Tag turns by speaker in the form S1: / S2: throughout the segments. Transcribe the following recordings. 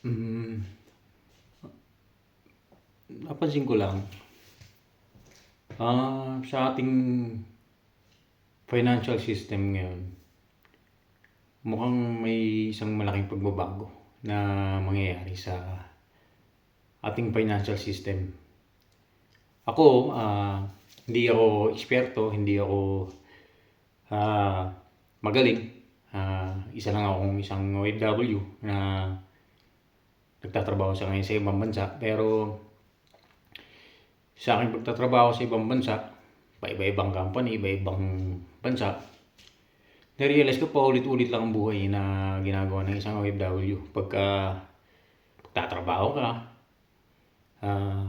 S1: Hmm, napansin ko lang, sa ating financial system ngayon, mukhang may isang malaking pagbabago na mangyayari sa ating financial system. Ako, hindi ako eksperto, hindi ako magaling. Isa lang akong isang OFW na nagtatrabaho sa ngayon sa ibang bansa. Pero sa aking pagtatrabaho sa ibang bansa, iba-ibang company, iba-ibang bansa, na-realize ko paulit-ulit lang ang buhay na ginagawa ng isang OFW. Pagtatrabaho ka, ah,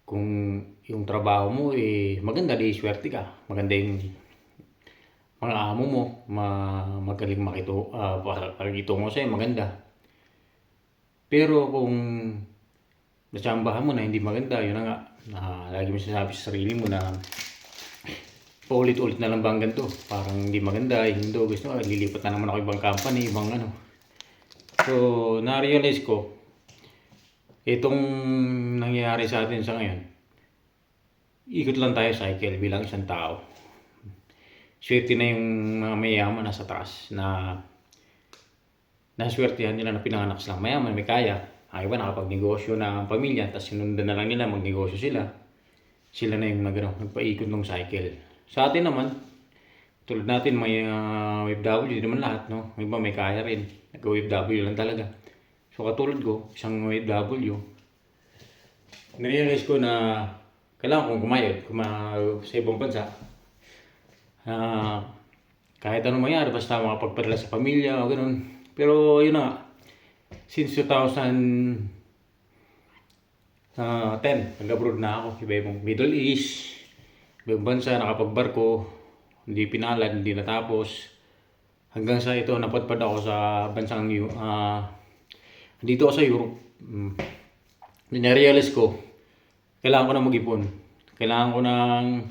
S1: kung yung trabaho mo maganda, di swerte ka. Maganda yung mga amo mo, magaling pakikitungo sa'yo, maganda. Pero kung natsambahan mo na hindi maganda, yun na nga, lagi mo sinasabi sa sarili mo na paulit-ulit na lang ba ang ganito? Parang hindi maganda, hindi gusto ko, lilipat na naman ako ibang company, ibang ano. So, na-realize ko, itong nangyayari sa atin sa ngayon, ikot lang tayo cycle bilang isang tao. Swerte na yung mga mayaman nasa taas na naswertihan nila na pinanganak silang mayaman, may kaya. Ang iba nakapagnegosyo na ang pamilya, tapos sinundan na lang nila, magnegosyo sila. Sila na yung nagpaikot ng cycle. Sa atin naman, tulad natin may OFW, hindi naman lahat, no? May iba may kaya rin. Nag-OFW lang talaga. So katulad ko, isang OFW, narealize ko na kailangan kong kumayod sa ibang bansa. Kahit anong mangyari, basta makapagpadala sa pamilya o ganun. Pero yun na, since 2010, nag-abroad na ako, iba-ibang Middle East, ibang bansa, nakapagbarko, hindi pinalad, hindi natapos. Hanggang sa ito, napadpad ako sa bansang dito ako sa Europe. Na-realize ko, kailangan ko na mag-ipon. Kailangan ko nang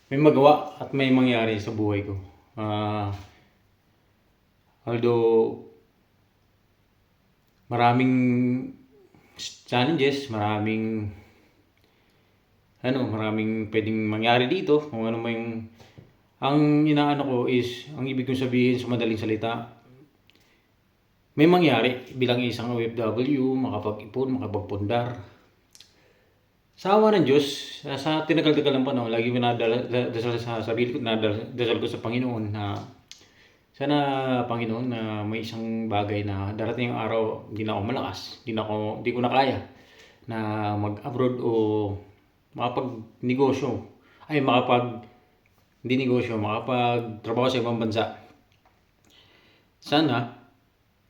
S1: may magawa at may mangyari sa buhay ko. Although maraming challenges, maraming pwedeng mangyari dito, kung ano may ang inaano ko is, ang ibig kong sabihin sa madaling salita, may mangyari bilang isang OFW, makapag-ipon, makapagpundar. Sa awa ng Diyos, sa tinagal-tagal ng panahon, lagi ko nadasal sa sarili ko, nadasal ko sa Panginoon na sana, Panginoon, na may isang bagay na darating ang araw, hindi na ako malakas, hindi ko na kaya na mag-abroad o makapagtrabaho sa ibang bansa. Sana,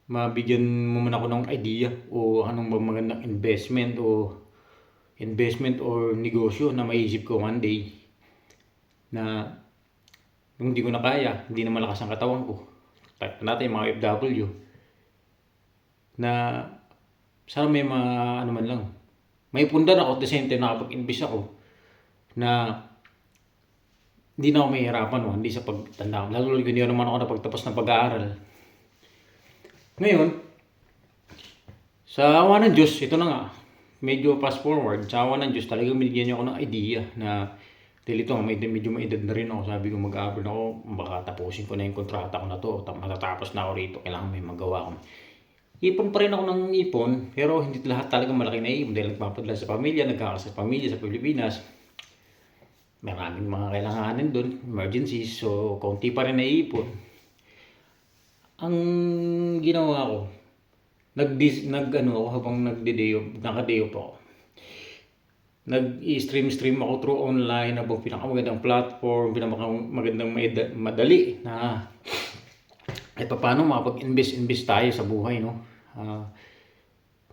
S1: mabigyan mo man ako ng idea o anong magandang investment or negosyo na maisip ko one day na kung hindi ko na kaya, hindi na malakas ang katawan ko. Type natin mga FW na sana may may pundar ako at the same time nakapag-invest ako na hindi na ako mahihirapan hindi sa pagtanda ko. Lalo hindi naman ako napagtapos ng pag-aaral. Ngayon, sa awa ng Diyos, ito na nga, medyo fast forward, sa awa ng Diyos, talagang binigyan niya ako ng idea na dahil ito, medyo may edad na rin ako. Sabi ko mag-abroad ako, baka tapusin ko na yung kontrata ko na to, matatapos na ako rito, kailangan may magawa ko. Ipon pa rin ako ng ipon, pero hindi lahat talaga malaki na ipon dahil nagpapadala sa pamilya, nagkakasal sa pamilya sa Pilipinas. Maraming mga kailanganin doon, emergencies, so kaunti pa rin na ipon. Ang ginawa ko, habang naka-day off ako. Nag-stream ako through online habang pinakamagandang platform, pinakamagandang madali na kahit paano makapag-invest tayo sa buhay, no?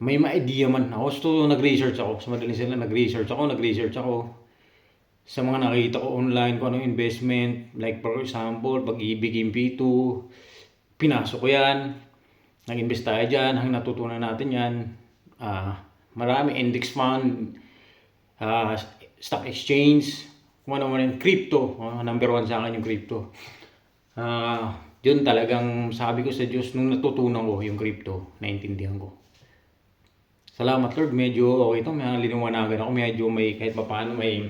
S1: May ma-idea man ako. So, nag-research ako. Sa madaling sila, nag-research ako sa mga nakita ko online kung anong investment. Like for example, Pag-ibig MP2, pinasok ko yan. Nag-invest tayo dyan. Hanggang natutunan natin yan. Marami index fund, stock exchange, kung ano man yung crypto. Number 1 sa akin yung crypto. Yun talagang sabi ko sa Diyos nung natutunan ko yung crypto, naintindihan ko. Salamat Lord, medyo okay ito, may liniwanagan ako, medyo may kahit papaano may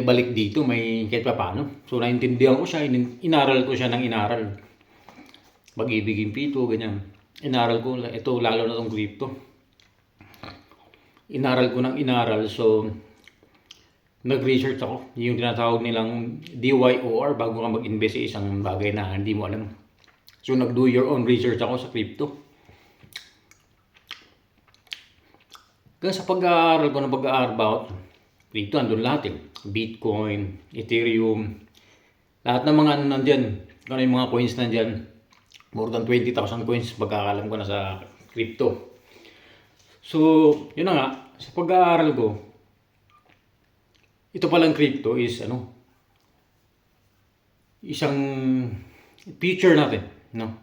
S1: balik dito, may kahit papaano. So naintindihan ko siya, inaral ko siya ng inaral. Pag-ibig yung pito, ganyan. Inaral ko, ito lalo na tong crypto. Inaral ko ng inaral, so nag-research ako. Yung tinatawag nilang DYOR bago ka mag-invest sa isang bagay na hindi mo alam. So nag-do your own research ako sa crypto. Kaya sa pag-aaral ko ng pag-aaral about crypto, andun lahat eh. Bitcoin, Ethereum, lahat ng mga ano nandyan. Kung ano yung mga coins nandyan. More than 20,000 coins pagkakalam ko na sa crypto. So, yun na nga, sa pag-aaral ko, ito palang crypto is isang future natin, no?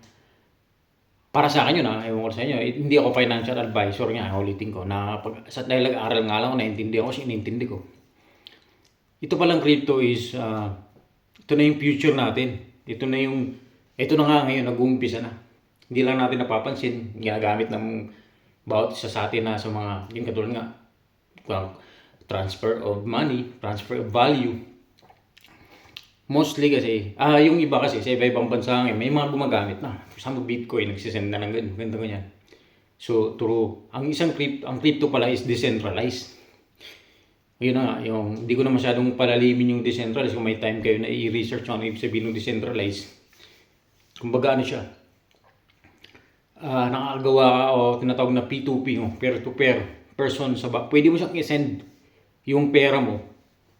S1: Para sa akin yun ewan ko sa inyo, hindi ako financial advisor nga, ulitin ko, na dahil nag-aaral nga lang ako, naintindihan ko, sinintindi ko. Ito palang crypto is, ito na yung future natin. Ito na nga ngayon, nag-uumpisa na. Hindi lang natin napapansin, ginagamit ng bawat isa sa atin na sa mga, yung katulad nga, transfer of money, transfer of value. Mostly kasi, yung iba kasi sa iba-ibang bansa ngayon, may mga gumagamit na. For example, Bitcoin, nagsisend na ng ganyan. So, ang crypto pala is decentralized. Yun na nga, hindi ko na masyadong palalimin yung decentralized. Kung may time kayo na i-research ano ibig sabihin ng decentralized. Kumbaga siya, nakakagawa o tinatawag na P2P, peer-to-peer person pwede mo siyang i-send yung pera mo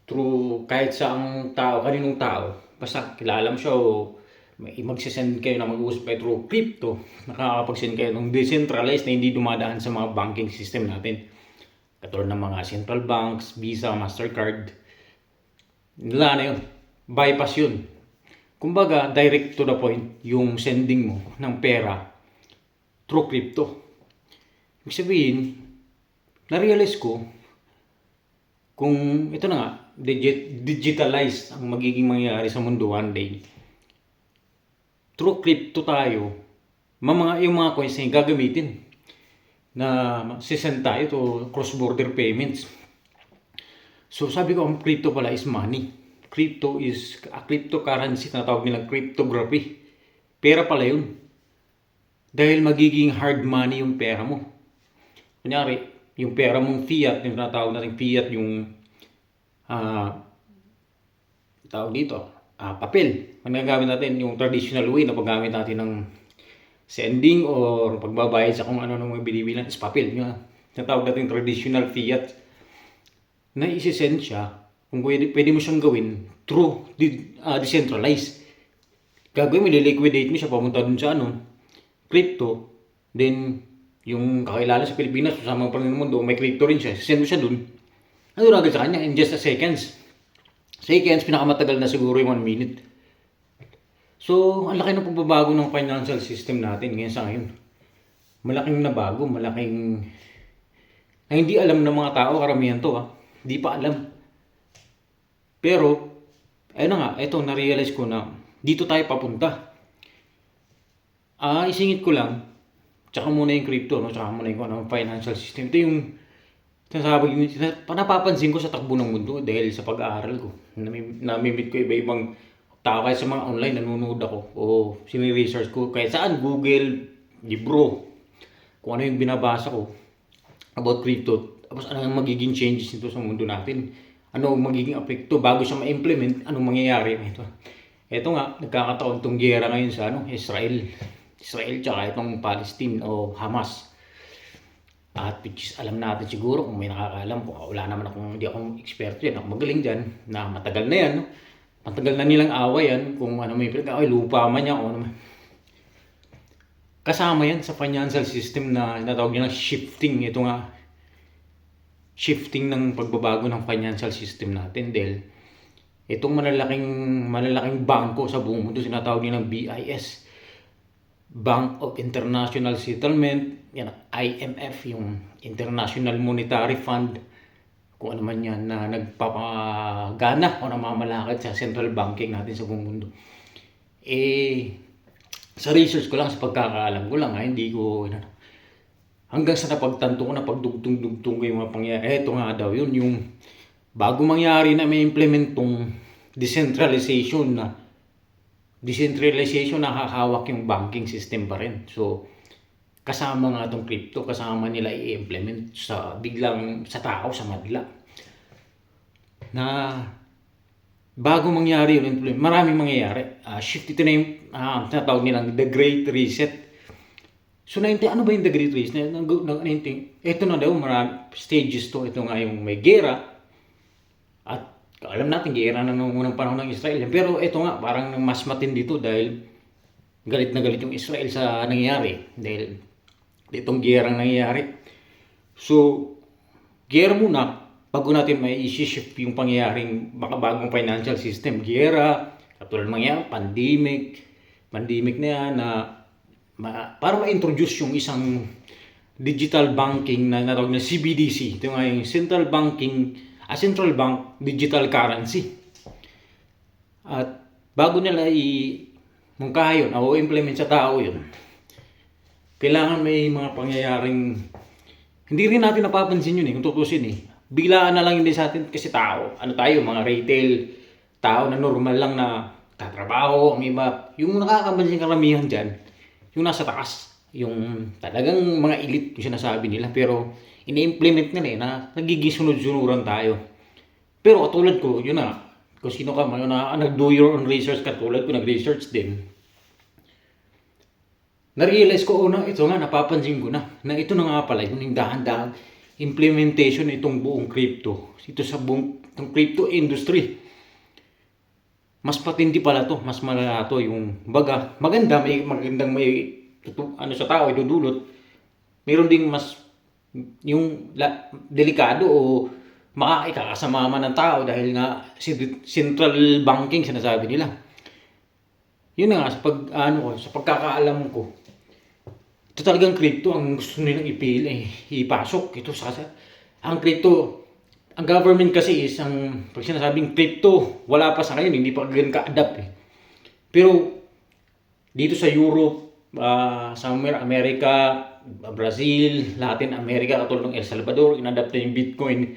S1: through kahit saang tao, kaninong tao. Basta kilala mo siya o magsisend kayo na mag-uusap kayo through crypto. Nakakapag-send kayo ng decentralized na hindi dumadaan sa mga banking system natin. Katulad ng mga central banks, Visa, Mastercard. Wala na yun. Bypass yun. Kumbaga, direct to the point yung sending mo ng pera through crypto. Ibig sabihin, na-realize ko, kung ito na nga, digitalized ang magiging mangyayari sa mundo one day. Through crypto tayo, yung mga coins na gagamitin na sisend tayo to cross-border payments. So sabi ko, ang crypto pala is money. Crypto is a cryptocurrency na tawag nilang cryptography. Pera pala yun. Dahil magiging hard money yung pera mo. Kunyari, yung pera mong fiat, yung tinatawag natin fiat, yung tawag dito, papel. Ang nagagamit natin, yung traditional way na paggamit natin ng sending or pagbabayad sa kung ano mga binibilan is papel. Yung tinatawag natin traditional fiat na isi-send siya, kung pwede mo siyang gawin through decentralized. Gagawin mo, liquidate mo siya, pamunta dun sa crypto, then yung kakilala sa Pilipinas, sa mga panginoon mundo, may crypto rin siya, send mo siya dun. Ano agad sa kanya? In just a seconds. Pinakamatagal na siguro yung 1 minute. So, ang laki ng pagbabago ng financial system natin ngayon sa ngayon. Malaking nabago, malaking na hindi alam ng mga tao, karamihan to Hindi pa alam. Pero, ayun na nga, ito, na-realize ko na dito tayo papunta. Isingit ko lang, tsaka muna yung crypto, tsaka muna yung financial system. Ito yung napapansin ko sa takbo ng mundo dahil sa pag-aaral ko. Namimit ko iba-ibang tao kahit sa mga online, nanonood ako o sini-research ko kahit saan, Google, libro, kung ano yung binabasa ko about crypto. Tapos ano yung magiging changes nito sa mundo natin. Ano ang magiging apekto bago siya ma-implement, anong mangyayari. Ito nga, nagkakataon itong giyera ngayon sa Israel tsaka itong Palestine o Hamas. At which alam natin siguro kung may nakakaalam, wala naman hindi akong eksperto yan, ako magaling dyan, na matagal na yan, matagal na nilang away yan, kung ano may lupa man yan, o ano man. Kasama yan sa financial system na natawag nila shifting. Ito nga, shifting ng pagbabago ng financial system natin dahil itong malalaking bangko sa buong mundo, sinatawag nilang BIS, Bank of International Settlement, yan, IMF, yung International Monetary Fund, kung ano man yan, na nagpapagana o namamalakad sa central banking natin sa buong mundo. sa research ko lang, sa pagkakaalam ko lang, hindi ko, hanggang sa napagtanto ko, napagdugtong-dugtong ko yung mga pangyayari. Eto nga daw yun, yung bago mangyari na may implement tong decentralization na hahawak yung banking system pa rin. So, kasama nga itong crypto, kasama nila i-implement sa biglang sa tao, sa madla. Na bago mangyari yun, maraming mangyayari. Shift ito na yung tinatawag nilang The Great Reset. So, ano ba yung The Great Reset? Ito na daw, marami stages to. Ito nga yung may gera. At alam natin, gera na nung unang panahon ng Israel. Pero ito nga, parang mas matindi to dahil galit na galit yung Israel sa nangyayari. Dahil itong gerang nangyayari. So, gera muna, bago natin may isi-shift yung pangyayaring makabagong financial system. Gera, katulad mangyayari, pandemic na yan, para ma-introduce yung isang digital banking na natawag na CBDC. Ito nga yung central bank digital currency. At bago nila mungkaha yun, o implement sa tao yun, kailangan may mga pangyayaring hindi rin natin napapansin yun kung tutusin Biglaan na lang hindi sa atin kasi tao. Ano tayo, mga retail tao na normal lang na tatrabaho, ang iba. Yung nakakapansin karamihan dyan, yung nasa taas. Yung talagang mga elite yung sinasabi nila. Pero ini-implement nila na nagiging sunod-sunuran tayo. Pero katulad ko, yun na. Kung sino ka man, nag-do your own research, katulad ko, nag-research din. Na-realize ko, ito nga, napapansin ko na ito na nga pala, yung dahan-dahan implementation itong buong crypto. Ito sa buong crypto industry. Mas patindi pala to, mas malala to yung baga. Magandang may sa tao idudulot. Meron ding mas yung delikado o makakasama man ng tao dahil nga central banking sinasabi nila. Yun nga sa sa pagkakaalam ko. Ito talagang crypto ang gusto nilang ipasok. Ang crypto, ang government kasi pag sinasabing crypto, wala pa sa ngayon, hindi pa ganun ka-adapt Pero, dito sa Europe, sa America, Brazil, Latin America, katulad ng El Salvador, inadapt na yung Bitcoin.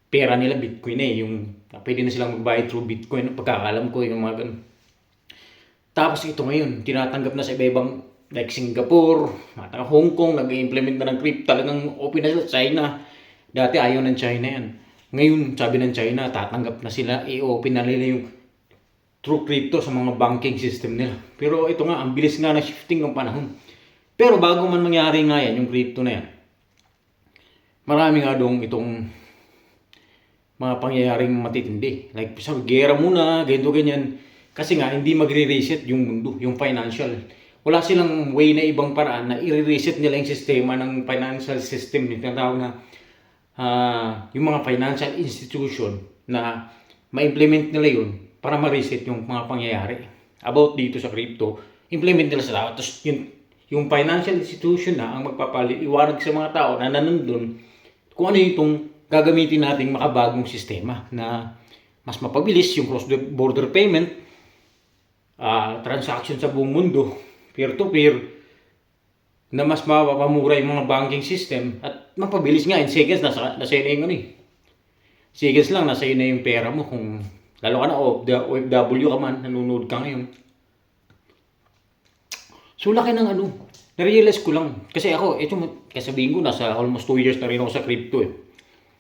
S1: Pera nila Bitcoin yung pwede na silang magbayad through Bitcoin. Pagkakalam ko, yung mga ganun. Tapos ito ngayon, tinatanggap na sa iba-ibang like Singapore, Hong Kong, nag-implement na ng crypto, talagang open na sa China. Dati ayaw ng China yan. Ngayon, sabi ng China, tatanggap na sila, i-open na nila yung true crypto sa mga banking system nila. Pero ito nga, ang bilis nga na shifting ng panahon. Pero bago man mangyari nga yan, yung crypto na yan, marami nga doon itong mga pangyayaring matitindi. Like, sa gera muna, ganyan. Kasi nga, hindi magre-reset yung mundo, yung financial. Wala silang way na ibang paraan na i-reset nila yung sistema ng financial system. Tinatawag na yung mga financial institution na ma-implement nila yun para ma-reset yung mga pangyayari. About dito sa crypto, implement nila sa tao. Tapos yung financial institution na ang magpapaliwanag sa mga tao na nandun kung ano itong gagamitin nating makabagong sistema na mas mapabilis yung cross-border payment, transaction sa buong mundo, peer-to-peer, na mas mapapamura yung mga banking system at mapabilis nga in seconds nasa na yung seconds lang nasa na yung pera mo kung lalo ka na OFW ka man, nanonood ka ngayon. So laki ng na-realize ko lang kasi ako, kasabihin ko nasa almost 2 years na rin ako sa crypto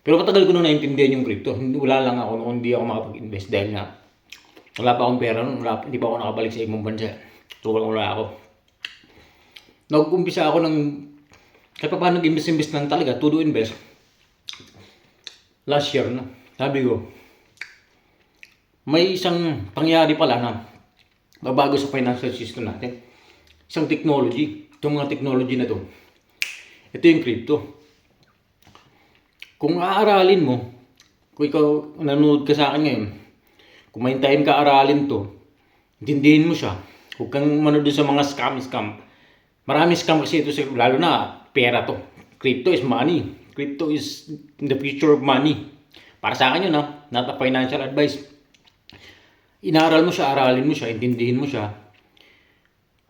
S1: Pero matagal ko na naintindihan yung crypto. Wala lang ako noon, hindi ako makapag-invest dahil nga wala pa akong pera noon, hindi pa ako nakabalik sa ibang bansa. So wala ako. Nag-umpisa ako kahit pa paano nag-invest lang talaga, to invest. Last year na, sabi ko, may isang pangyari pala na babago sa financial system natin. Isang technology. Itong mga technology na to. Ito yung crypto. Kung aaralin mo, kung ikaw nanonood ka sa akin ngayon, kung may time ka aralin to, intindihin mo siya. Huwag kang manood sa mga scam. Marami scam kasi ito, lalo na pera to. Crypto is money. Crypto is the future of money. Para sa akin yun, not a financial advice. Inaral mo siya, aralin mo siya, intindihin mo siya.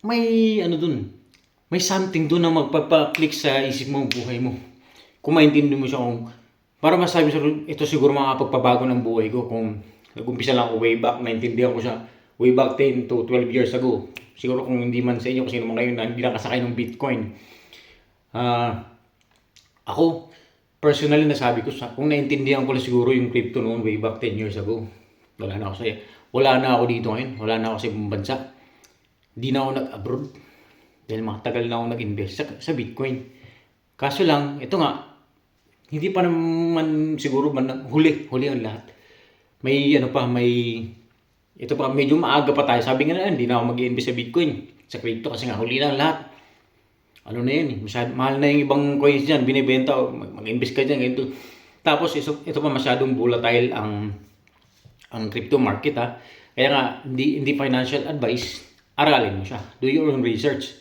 S1: may ano dun, may something dun na magpapa-click sa isip mo, buhay mo. Kung maintindihan mo siya, kung para masabi sa ito siguro makakapagpabago ng buhay ko kung nag-umpisa lang ako way back, naintindihan ko siya way back 10 to 12 years ago. Siguro kung hindi man sa inyo, kasi naman kayo na hindi nakasakay ng Bitcoin. Ako, personally nasabi ko sa kung naintindihan ko lang siguro yung crypto noon way back 10 years ago. Wala na ako dito ngayon, wala na ako sa ibang bansa. Hindi na ako nag-abroad dahil matagal na ako nag-invest sa Bitcoin. Kaso lang, ito nga, hindi pa naman siguro huli ang lahat. May ano pa, ito pa, medyo maaga pa tayo. Sabi nga na, hindi na ako mag-invest sa Bitcoin, sa crypto kasi nga huli na lahat. Ano na yun, mahal na yung ibang coins dyan, binibenta, mag-invest ka dyan, ganito. Tapos ito pa masyadong volatile ang crypto market ha. Kaya nga, hindi financial advice, aralin mo siya. Do your own research.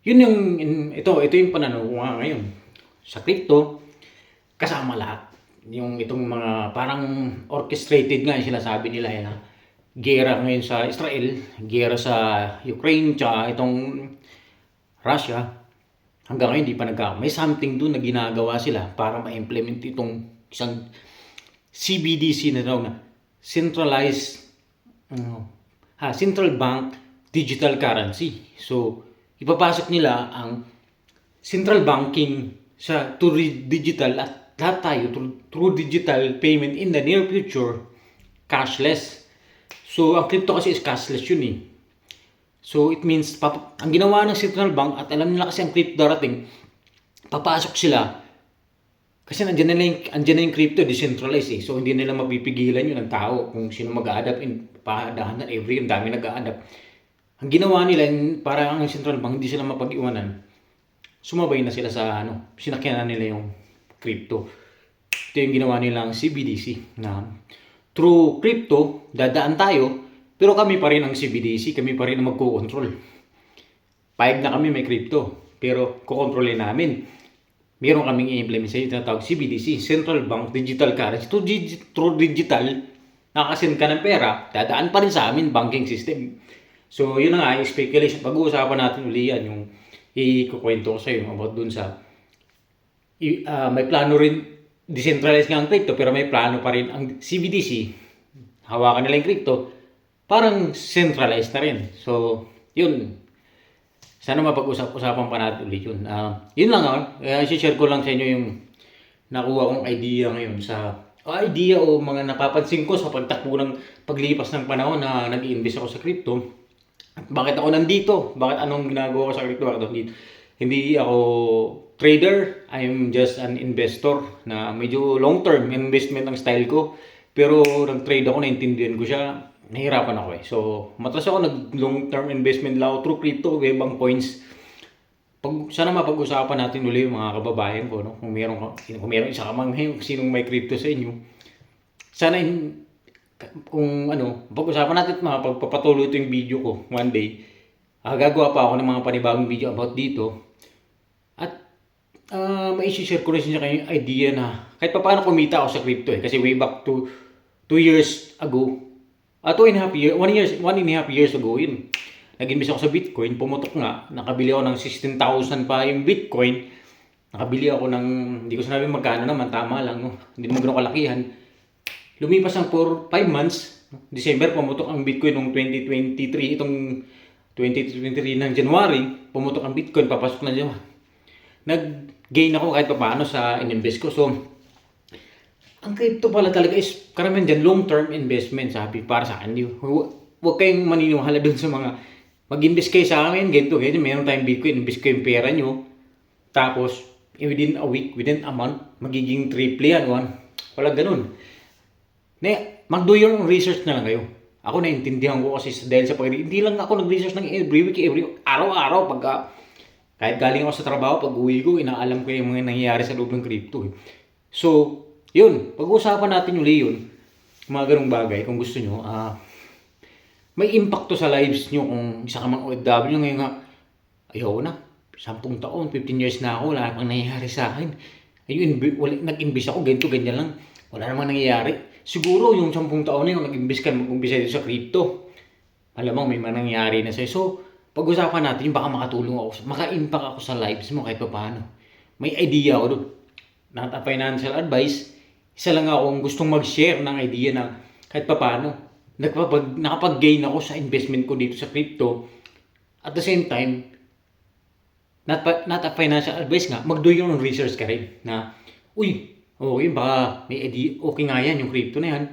S1: Yun ito yung pananaw ko nga ngayon. Sa crypto, kasama lahat. Itong mga parang orchestrated nga yung sinasabi nila yan ha. Gera ngayon sa Israel, gera sa Ukraine, tsaka itong Russia. Hanggang ngayon hindi pa may something doon na ginagawa sila para ma-implement itong isang CBDC na daw na centralized central bank digital currency. So, ipapasok nila ang central banking sa digital at lahat tayo through digital payment in the near future cashless. So, ang crypto kasi is cashless yun eh. So, it means, ang ginawa ng central bank, at alam nila kasi ang crypto darating, papasok sila. Kasi andyan na yung crypto, decentralized eh. So, hindi nila mapipigilan yun ng tao kung sino mag-a-adapt. Padahan na ang dami nag-a-adapt. Ang ginawa nila, para ang central bank, hindi sila mapag-iwanan. Sumabay na sila sa, sinakyan na nila yung crypto. Ito yung ginawa nilang CBDC na through crypto, dadaan tayo, pero kami pa rin ang CBDC, kami pa rin ang magko-control. Payag na kami may crypto, pero kukontrolin namin. Meron kaming i-implement sa tinatawag CBDC, Central Bank Digital Currency. Through digital, nakasend ka ng pera, dadaan pa rin sa amin, banking system. So, yun na nga, speculation. Pag-uusapan natin uli yan, yung ikukwento ko sa iyo about dun sa may plano rin, decentralized nga ang crypto, pero may plano pa rin ang CBDC. Hawakan nila yung crypto, parang centralized na rin. So, yun. Sana mapag-usapan pa natin ulit yun. Yun lang i-share ko lang sa inyo yung nakuha kong idea ngayon o mga napapansin ko sa pagtakbo ng paglipas ng panahon na nag-i-invest ako sa crypto. At bakit ako nandito? Anong ginagawa ko sa crypto? Bakit ako nandito? Hindi ako trader. I'm just an investor na medyo long-term investment ang style ko. Pero nag-trade ako, naintindihan ko siya. Nahirapan ako eh. So, matras ako nag-long-term investment lang ako through crypto, ibang coins. Sana mapag-usapan natin ulit yung mga kababayan ko, no? Kung meron isa ka mang sinong may crypto sa inyo. Sana kung pag-usapan natin pagpapatuloy ito yung video ko one day. Gagawa pa ako ng mga panibagong video about dito. At mai-share ko rin sa kayo yung idea na kahit paano kumita ako sa crypto eh. Kasi way back to 2 years ago, 1.5 years ago yun. Nag-invest ako sa Bitcoin, pumutok nga, nakabili ako ng 16,000 pa yung Bitcoin. Nakabili ako ng, hindi ko sinabi magkano naman, tama lang, no? Hindi naman gano'ng kalakihan. Lumipas ng 5 months, December, pumutok ang Bitcoin noong 2023, itong 2023 ng January, pumutok ang Bitcoin, papasok na dyan. Nag-gain ako kahit paano sa in-invest ko. So, ang crypto pala talaga is karamihan dyan long-term investment, sabi para sa akin. Huwag kayong maniniwala dun sa mga mag-invest kayo sa amin, ganito, meron tayong Bitcoin, invest kayo yung pera nyo. Tapos, within a week, within a month, magiging triple yan. Wala ganun. Mag-do your own research na lang kayo. Ako naintindihan ko kasi dahil sa hindi lang ako nag-research ng every week, araw-araw, kahit galing ako sa trabaho, pag uwi ko, inaalam ko yung mga nangyayari sa loob ng crypto. So, yun, pag-uusapan natin ulit yun, mga ganung bagay, kung gusto nyo, may impact to sa lives nyo kung isa ka mang OFW ngayon nga, ayaw na, 10 taon, 15 years na ako, wala pang nangyayari sa akin. Ayun, nag-invest ako, ganito, ganyan lang, wala namang nangyayari. Siguro yung 10 taon na yung nag-invest ka, mag-umpisa dito sa crypto, alam mo, may manangyayari na sa'yo. So, pag-usapan natin yung baka makatulong ako, maka-impact ako sa lives mo kahit paano. May idea ako doon. Not a financial advice, isa lang akong gustong mag-share ng idea na kahit paano nakapag-gain ako sa investment ko dito sa crypto. At the same time, not a financial advice nga, mag-do your own research ka rin na, uy, okay, baka may idea, okay nga yan, yung crypto na yan.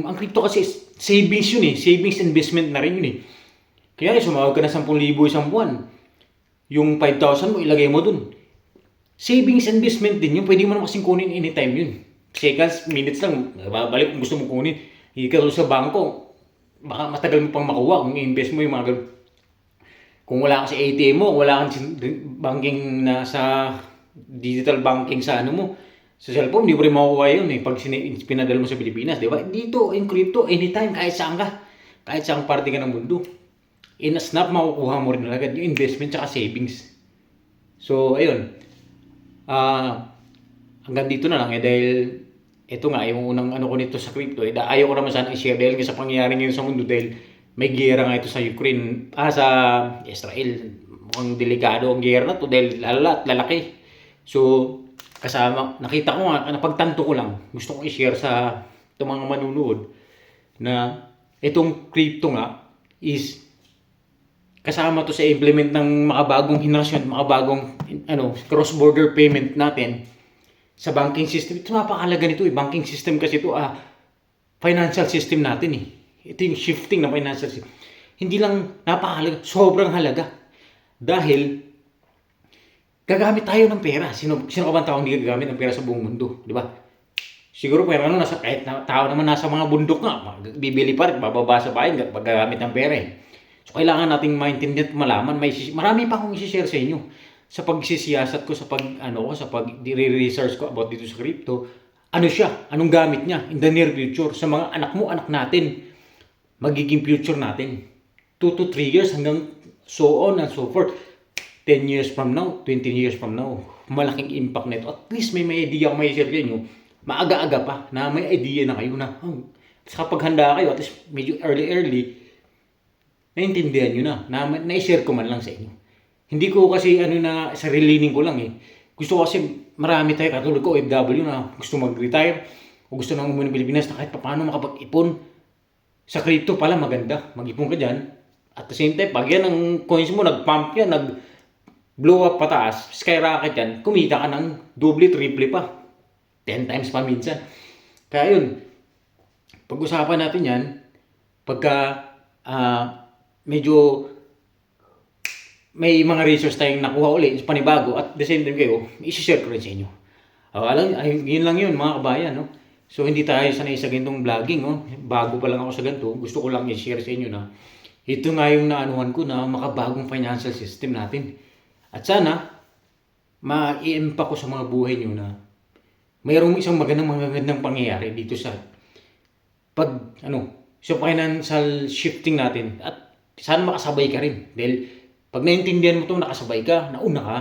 S1: Ang crypto kasi savings yun eh, savings investment na rin yun eh. Kaya sumawag ka na 10,000 isang buwan, yung 5,000 mo ilagay mo dun. Savings investment din yun, pwede mo naman kasing kunin anytime yun. Seconds, minutes lang, babalik kung gusto mo kunin. Hindi ka sa bangko, baka matagal mo pang makuha kung i-invest mo yung mga ganun. Kung wala ka sa ATM mo, wala kang banking na sa digital banking sa ano mo, sa cellphone, hindi mo rin makukuha yun eh, pag pinadala mo sa Pilipinas, di ba? Dito, in crypto, anytime, kahit saan ka, kahit saan parte ka ng mundo. In a snap, makukuha mo rin agad yung investment tsaka savings. So, ayun. Hanggang dito na lang eh, dahil ito nga, yung unang ano ko nito sa crypto, eh, ayaw ko naman sana i-share dahil sa pangyayari ngayon sa mundo dahil may gera nga ito sa Ukraine, sa Israel. Mukhang delikado ang gera na to dahil lalaki. So, nakita ko nga, napagtanto ko lang, gusto kong i-share sa itong mga manunood na itong crypto nga is kasama to sa implement ng makabagong henerasyon, makabagong cross-border payment natin sa banking system. Ito napakahalaga nito eh. Banking system kasi ito, financial system natin eh. Ito yung shifting ng financial system. Hindi lang napakahalaga, sobrang halaga. Dahil gagamit tayo ng pera. Sino ka ba tao hindi gagamit ng pera sa buong mundo? Di ba? Siguro kahit tao naman nasa mga bundok nga, bibili pa rin, bababa sa bayan, paggagamit ng pera eh. So kailangan nating maintindihan at malaman. Marami pa akong i-share sa inyo sa pagsisiyasat ko, sa pag-research ko about dito sa crypto. Ano siya? Anong gamit niya in the near future? Sa mga anak mo, anak natin, magiging future natin. 2 to 3 years hanggang so on and so forth. 10 years from now, 20 years from now, malaking impact nito. At least may idea kung may share nyo. Maaga-aga pa na may idea na kayo na kapag handa kayo, at least medyo early, naintindihan nyo na na-share ko man lang sa inyo. Hindi ko kasi sarilinin ko lang eh. Gusto ko kasi marami tayo katulad ko, OFW na gusto mag-retire o gusto nang umuwi ng Pilipinas na kahit paano makapag-ipon. Sa crypto pala maganda, mag-ipon ka dyan. At the same time, pag yan ang coins mo, nag-pump yan, blow up pataas, skyrocket yan, kumita ka ng double, triple pa. 10 times pa minsan. Kaya yun, pag-usapan natin yan, pagka medyo may mga resource tayong nakuha ulit, panibago, at the same time kayo, isi-share ko rin sa inyo. Yun lang yun mga kabayan. No? So hindi tayo sanay sa ganitong vlogging. No? Bago pa lang ako sa ganito, gusto ko lang i-share sa inyo na ito nga yung naanuhan ko na makabagong financial system natin. At sana, ma-i-impact ko sa mga buhay nyo na mayroong isang magandang pangyayari dito sa sa financial shifting natin. At sana makasabay ka rin. Dahil pag naintindihan mo ito, nakasabay ka, nauna ka,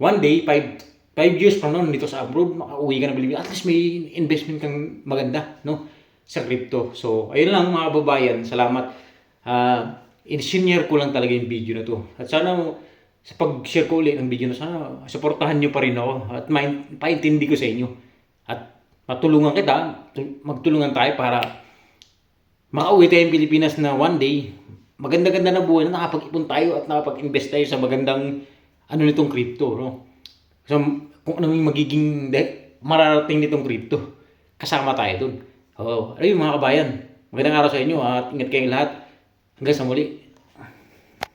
S1: one day, 5 years from now, nandito sa abroad, makauwi ka na Pilipinas, at least may investment kang maganda, no? Sa crypto. So, ayun lang mga babayan. Salamat. In-share ko lang talaga yung video na to. At sana sa pag-share ko ulit ng video na sana supportahan nyo pa rin ako at paintindi ko sa inyo. At matulungan kita, magtulungan tayo para makauwi tayo ng Pilipinas na one day, maganda-ganda na buhay na nakapag-ipon tayo at nakapag-invest tayo sa magandang nitong crypto. No? So, kung ano yung magiging mararating nitong crypto, kasama tayo dun. Ayun mga kabayan, magandang araw sa inyo at ingat kayong lahat. Hanggang sa muli.